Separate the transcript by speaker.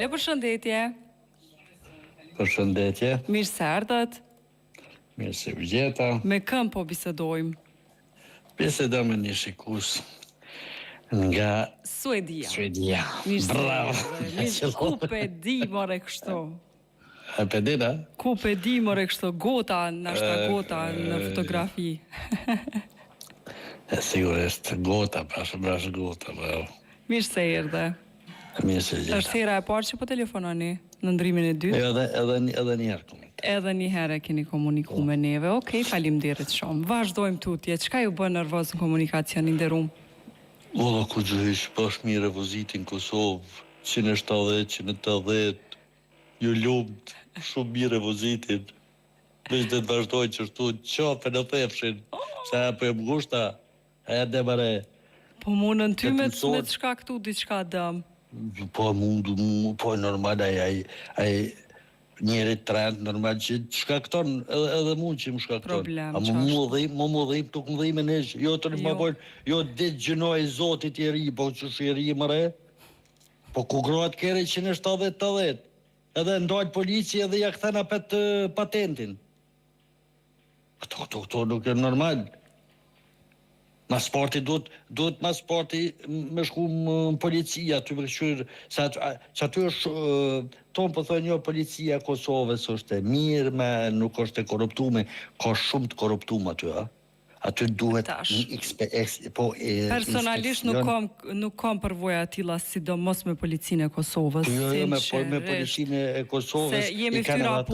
Speaker 1: Alo, përshëndetje.
Speaker 2: Përshëndetje.
Speaker 1: Mirë se ardhët.
Speaker 2: Mirë se u gjeta.
Speaker 1: Me këm po bisedojmë?
Speaker 2: Bisedojmë me një shikus nga
Speaker 1: Suedia.
Speaker 2: Bravo.
Speaker 1: Ku pe di more kështu?
Speaker 2: A pe di, da?
Speaker 1: Ku pe di more kështu? Gota, nashta gota në fotografi.
Speaker 2: Sigurisht, gota, prash gota, bravo.
Speaker 1: Mirë se erdhe.
Speaker 2: Mirë se gjeta.
Speaker 1: Është hera e parë që po telefononi në ndrimin e dytë?
Speaker 2: Edhe një herë komunikoj.
Speaker 1: Edhe një herë keni komunikuar me neve. Okej, faleminderit shumë. Vazhdojmë tutje. Çka ju bën nervoz në komunikacionin nderuar?
Speaker 2: Olla ku gjëhish, pash mire vozitin Kosovë, 170, 180, ju lumt, shumë mire vozitin. Veç dhe të vazhdoj që shtu qafe në thefshin, se apo e mgushta, e dhe bare.
Speaker 1: Po mundën ty me të shkaktu diçka dëm?
Speaker 2: Po mundu, po normal, ai njeri trend, normal që shkakton, edhe mund që më shkakton.
Speaker 1: Problem,
Speaker 2: a mu dhim, tuk më dhim e nesh, jo të në më bojnë, jo ditë gjënoj zotit i ri, po që shi ri më re, po ku groat kere 170, edhe ndojnë polici edhe ja këthena petë patentin. Këto nuk e normal. Mas sporti duhet mas sporti me shku më policia, aty me këshyrë, që aty është, tonë po thoi një policia Kosovës është e mirë, nuk është e korruptume, ka shumë të korruptume aty, a? Aty duhet
Speaker 1: personalisht nuk kam përvoja tilla sidomos me policinë e Kosovës.
Speaker 2: Jo, me policinë e Kosovës.
Speaker 1: Se jemi fyra